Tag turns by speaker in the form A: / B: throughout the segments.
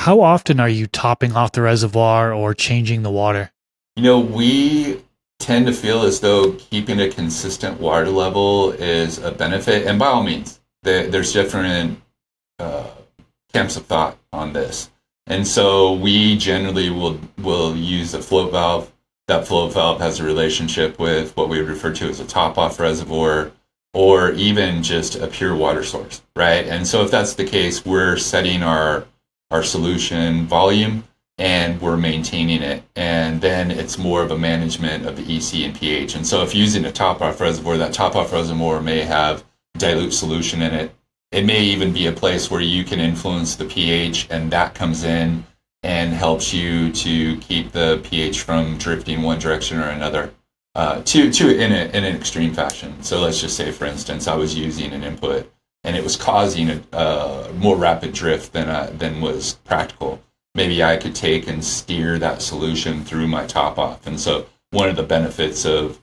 A: How often are you topping off the reservoir or changing the water?
B: We tend to feel as though keeping a consistent water level is a benefit, and by all means, there's different uh, camps of thought on this. And so we generally will use a float valve. That float valve has a relationship with what we would refer to as a top off reservoir or even just a pure water source, right? And so if that's the case, we're setting our solution volume and we're maintaining it. And then it's more of a management of the EC and pH. And so if using a top off reservoir, that top off reservoir may have dilute solution in it. It may even be a place where you can influence the pH, and that comes in and helps you to keep the pH from drifting one direction or another, to in an extreme fashion. So let's just say, for instance, I was using an input and it was causing a more rapid drift than was practical. Maybe I could take and steer that solution through my top off. And so one of the benefits of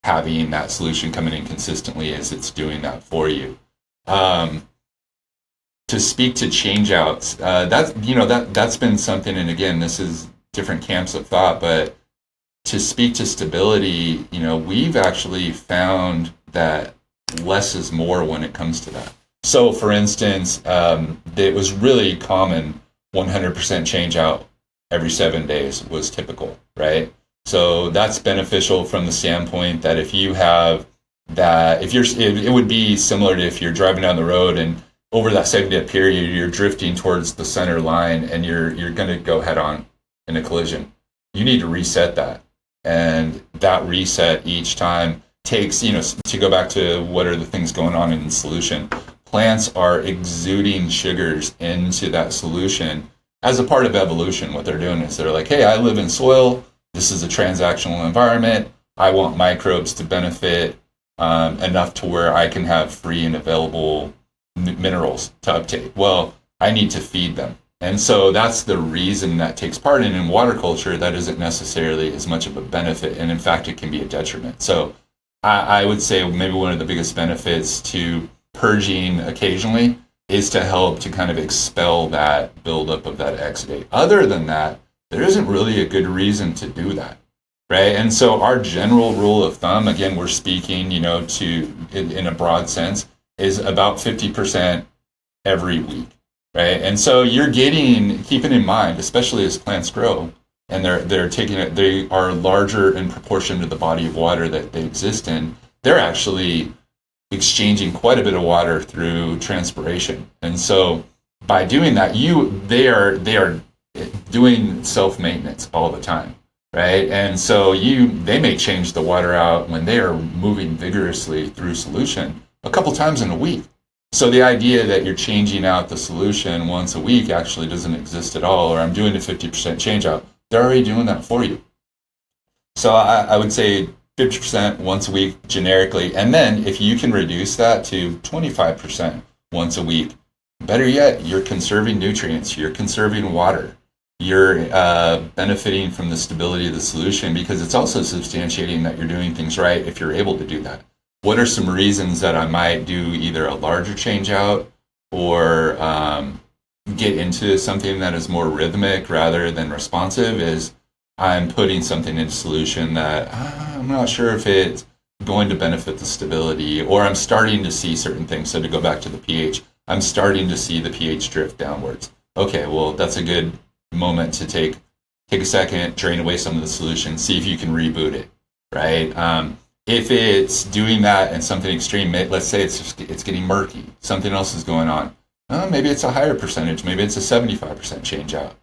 B: having that solution coming in consistently is it's doing that for you. To speak to changeouts, that's been something. And again, this is different camps of thought, but to speak to stability, we've actually found that less is more when it comes to that. So, for instance, it was really common. 100% change out every 7 days was typical, right? So that's beneficial from the standpoint that if you have that, it would be similar to if you're driving down the road and over that 7 day period, you're drifting towards the center line and you're going to go head on in a collision. You need to reset that. And that reset each time takes, to go back to what are the things going on in the solution, plants are exuding sugars into that solution as a part of evolution. What they're doing is they're like, hey, I live in soil. This is a transactional environment. I want microbes to benefit enough to where I can have free and available minerals to uptake. Well, I need to feed them. And so that's the reason that takes part in water culture. That isn't necessarily as much of a benefit. And in fact, it can be a detriment. So I would say maybe one of the biggest benefits to purging occasionally is to help to kind of expel that buildup of that exudate. Other than that, there isn't really a good reason to do that, right? And so our general rule of thumb, again, we're speaking, in a broad sense, is about 50% every week, right? And so you're keeping in mind, especially as plants grow, and they are larger in proportion to the body of water that they exist in. They're actually exchanging quite a bit of water through transpiration, and so by doing that, they are doing self maintenance all the time, right? And so they may change the water out when they are moving vigorously through solution a couple times in a week. So the idea that you're changing out the solution once a week actually doesn't exist at all, or I'm doing a 50% change out. They're already doing that for you. So I would say 50% once a week generically. And then if you can reduce that to 25% once a week, better yet, you're conserving nutrients, you're conserving water, you're benefiting from the stability of the solution, because it's also substantiating that you're doing things right if you're able to do that. What are some reasons that I might do either a larger change out or get into something that is more rhythmic rather than responsive is I'm putting something into solution that I'm not sure if it's going to benefit the stability, or I'm starting to see certain things. So to go back to the pH, I'm starting to see the pH drift downwards. Okay, well, that's a good moment to take a second, drain away some of the solution, see if you can reboot it, right? If it's doing that and something extreme, let's say it's getting murky, something else is going on. Maybe it's a higher percentage. Maybe it's a 75% change out.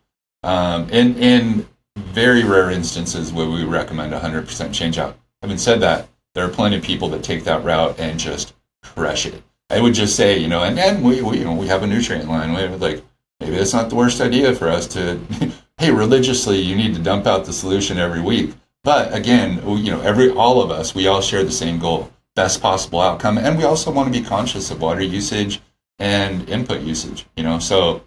B: In very rare instances where we recommend 100% change out. Having said that, there are plenty of people that take that route and just crush it. I would just say, and we have a nutrient line. We're like, maybe it's not the worst idea for us to, hey, religiously, you need to dump out the solution every week. But again, all of us, we all share the same goal, best possible outcome. And we also want to be conscious of water usage and input usage, so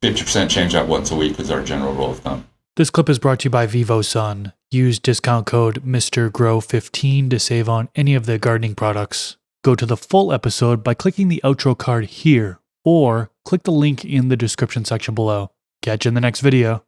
B: 50% change out once a week is our general rule of thumb.
A: This clip is brought to you by VivoSun. Use discount code MrGrow15 to save on any of their gardening products. Go to the full episode by clicking the outro card here, or click the link in the description section below. Catch you in the next video.